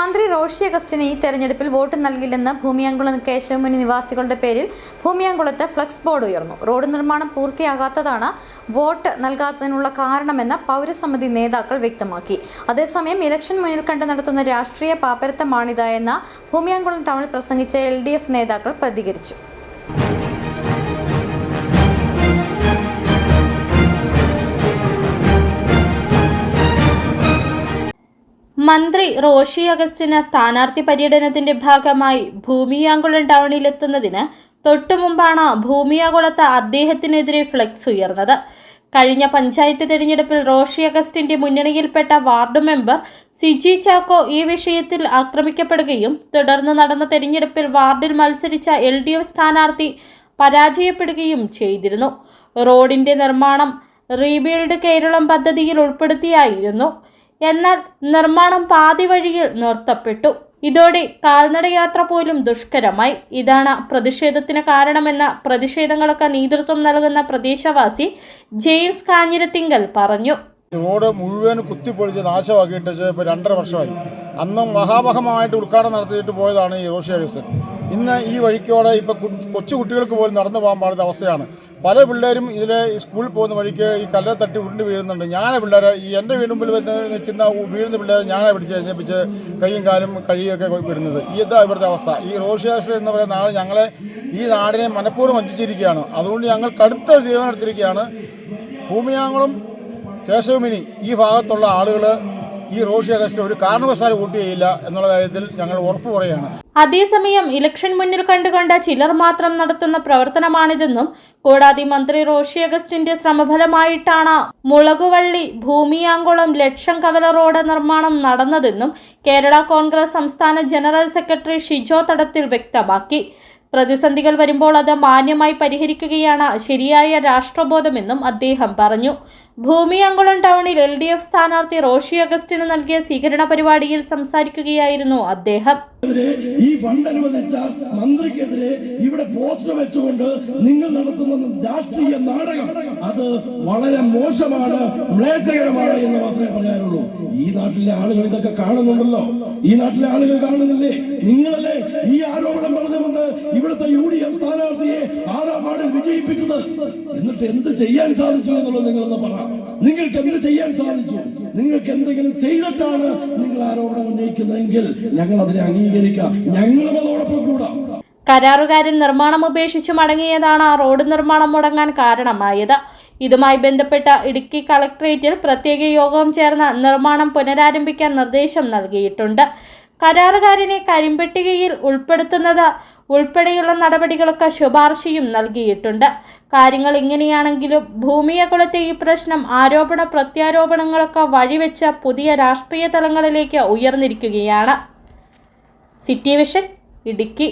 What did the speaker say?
മന്ത്രി റോഷി അഗസ്റ്റിന് ഈ തെരഞ്ഞെടുപ്പിൽ വോട്ട് നൽകില്ലെന്ന് ഭൂമിയാങ്കുളം കേശവമുനി നിവാസികളുടെ പേരിൽ ഭൂമിയാങ്കുളത്ത് ഫ്ലക്സ് ബോർഡ് ഉയർന്നു. റോഡ് നിർമ്മാണം പൂർത്തിയാകാത്തതാണ് വോട്ട് നൽകാത്തതിനുള്ള കാരണമെന്ന് പൗരസമിതി നേതാക്കൾ വ്യക്തമാക്കി. അതേസമയം ഇലക്ഷൻ മുന്നിൽ കണ്ട് നടത്തുന്ന രാഷ്ട്രീയ പാപ്പരത്തമാണിത് എന്ന് ഭൂമിയാങ്കുളം ടൗണിൽ പ്രസംഗിച്ച LDF നേതാക്കൾ പ്രതികരിച്ചു. മന്ത്രി റോഷി അഗസ്റ്റിന് സ്ഥാനാർത്ഥി പര്യടനത്തിന്റെ ഭാഗമായി ഭൂമിയാങ്കുളം ടൗണിലെത്തുന്നതിന് തൊട്ടുമുമ്പാണ് ഭൂമിയാകുളത്ത് അദ്ദേഹത്തിനെതിരെ ഫ്ലെക്സ് ഉയർന്നത്. കഴിഞ്ഞ പഞ്ചായത്ത് തെരഞ്ഞെടുപ്പിൽ റോഷി അഗസ്റ്റിന്റെ മുന്നണിയിൽപ്പെട്ട വാർഡ് മെമ്പർ സിജി ചാക്കോ ഈ വിഷയത്തിൽ ആക്രമിക്കപ്പെടുകയും തുടർന്ന് നടന്ന തെരഞ്ഞെടുപ്പിൽ വാർഡിൽ മത്സരിച്ച LDF സ്ഥാനാർത്ഥി പരാജയപ്പെടുകയും ചെയ്തിരുന്നു. റോഡിന്റെ നിർമ്മാണം റീബിൽഡ് കേരളം പദ്ധതിയിൽ ഉൾപ്പെടുത്തിയായിരുന്നു. എന്നാൽ നിർമ്മാണം പാതി വഴിയിൽ നിർത്തപ്പെട്ടു. ഇതോടെ കാൽനടയാത്ര പോലും ദുഷ്കരമായി. ഇതാണ് പ്രതിഷേധത്തിന് കാരണമെന്ന് പ്രതിഷേധങ്ങൾക്ക് നേതൃത്വം നൽകുന്ന പ്രദേശവാസി ജെയിംസ് കാഞ്ഞിരത്തിങ്കൽ പറഞ്ഞു. റോഡ് മുഴുവൻ കുത്തിപ്പൊളിച്ച് നാശമാക്കിയിട്ട് ഇപ്പോൾ 2.5 വർഷമായി. അന്നും മഹാമഹമായിട്ട് ഉദ്ഘാടനം നടത്തിയിട്ട് പോയതാണ് ഈ റോഷി അഗസ്റ്റിൻ. ഇന്ന് ഈ വഴിക്കോടെ ഇപ്പോൾ കൊച്ചു കുട്ടികൾക്ക് പോലും നടന്നു പോകാൻ പാടുന്ന അവസ്ഥയാണ്. പല പിള്ളേരും ഇതിലെ സ്കൂളിൽ പോകുന്ന വഴിക്ക് ഈ കല്ലെ തട്ടി ഉരുണ്ട് വീഴുന്നുണ്ട്. ഞാനെ പിള്ളേരെ എൻ്റെ വീടിന് മുമ്പിൽ നിൽക്കുന്ന വീഴുന്ന പിള്ളേരെ ഞാനെ പിടിച്ച് എഴുന്നേപ്പിച്ച് കൈയും കാലും കഴിയൊക്കെ വിടുന്നത്. ഇതാ ഇവിടുത്തെ അവസ്ഥ. ഈ റോഷി അഗസ്റ്റിൻ എന്ന് പറയുന്ന ആൾ ഞങ്ങളെ ഈ നാടിനെ മനഃപൂർവ്വം വഞ്ചിച്ചിരിക്കുകയാണ്. അതുകൊണ്ട് ഞങ്ങൾ കടുത്ത തീരുമാനം എടുത്തിരിക്കുകയാണ്. ഭൂമിയാങ്കുളം കേശവമുനി ഈ ഭാഗത്തുള്ള ആളുകൾ ഈ റോഷി അഗസ്റ്റിന് ഒരു കാരണവശാലും വോട്ട് ചെയ്യില്ല എന്നുള്ള കാര്യത്തിൽ ഞങ്ങൾ ഉറപ്പു പറയുകയാണ്. അതേസമയം ഇലക്ഷൻ മുന്നിൽ കണ്ടുകൊണ്ട് ചിലർ മാത്രം നടത്തുന്ന പ്രവർത്തനമാണിതെന്നും കൂടാതെ മന്ത്രി റോഷി അഗസ്റ്റിന്റെ ശ്രമഫലമായിട്ടാണ് മുളകുവള്ളി ഭൂമിയാങ്കുളം ലക്ഷം കവല റോഡ് നിർമ്മാണം നടന്നതെന്നും കേരള കോൺഗ്രസ് സംസ്ഥാന ജനറൽ സെക്രട്ടറി ഷിജോ തടത്തിൽ വ്യക്തമാക്കി. പ്രതിസന്ധികൾ വരുമ്പോൾ അത് മാന്യമായി പരിഹരിക്കുകയാണ് ശരിയായ രാഷ്ട്രബോധമെന്നും അദ്ദേഹം പറഞ്ഞു. ഭൂമിയാങ്കുളം ടൗണിൽ LDF സ്ഥാനാർത്ഥി റോഷി അഗസ്റ്റിന് നൽകിയ സ്വീകരണ പരിപാടിയിൽ സംസാരിക്കുകയായിരുന്നു അദ്ദേഹം. ഈ ഫണ്ട് അനുവദിച്ച മന്ത്രിക്കെതിരെ ഇവിടെ പോസ്റ്റർ വെച്ചുകൊണ്ട് നിങ്ങൾ നടത്തുന്ന രാഷ്ട്രീയ നാടകം അത് വളരെ മോശമാണ്, മ്ലേച്ഛകരമാണ് എന്ന് മാത്രമേ പറയാനുള്ളൂ. ഈ നാട്ടിലെ ആളുകൾ ഇതൊക്കെ കാണുന്നുണ്ടല്ലോ. ഈ നാട്ടിലെ ആളുകൾ കാണുന്നില്ലേ? നിങ്ങളല്ലേ ഈ ആരോപണം പറഞ്ഞുകൊണ്ട് ഇവിടുത്തെ UDF സ്ഥാനാർത്ഥിയെ 6ാം വാർഡിൽ വിജയിപ്പിച്ചത്? എന്നിട്ട് എന്ത് ചെയ്യാൻ സാധിച്ചു എന്നുള്ളത് നിങ്ങളൊന്ന് പറ. നിങ്ങൾക്ക് എന്ത് ചെയ്യാൻ സാധിച്ചു? നിങ്ങൾക്ക് എന്തെങ്കിലും ചെയ്തിട്ടാണ് നിങ്ങൾ ആരോപണം ഉന്നയിക്കുന്നതെങ്കിൽ ഞങ്ങൾ അതിനെ അംഗീകരിക്കാം. ഞങ്ങളും അതോടൊപ്പം കൂടാം. കരാറുകാരൻ നിർമ്മാണം ഉപേക്ഷിച്ച് മടങ്ങിയതാണ് റോഡ് നിർമ്മാണം മുടങ്ങാൻ കാരണമായത്. ഇതുമായി ബന്ധപ്പെട്ട ഇടുക്കി കളക്ടറേറ്റിൽ പ്രത്യേക യോഗം ചേർന്ന് നിർമ്മാണം പുനരാരംഭിക്കാൻ നിർദ്ദേശം നൽകിയിട്ടുണ്ട്. കരാറുകാരനെ കരിമ്പട്ടികയിൽ ഉൾപ്പെടുത്തുന്നത് ഉൾപ്പെടെയുള്ള നടപടികൾക്ക് ശുപാർശയും നൽകിയിട്ടുണ്ട്. കാര്യങ്ങൾ ഇങ്ങനെയാണെങ്കിലും ഭൂമിയാകുളത്തെ ഈ പ്രശ്നം ആരോപണ പ്രത്യാരോപണങ്ങളൊക്കെ വഴിവെച്ച് പുതിയ രാഷ്ട്രീയ തലങ്ങളിലേക്ക് ഉയർന്നിരിക്കുകയാണ്. City vision, Idukki.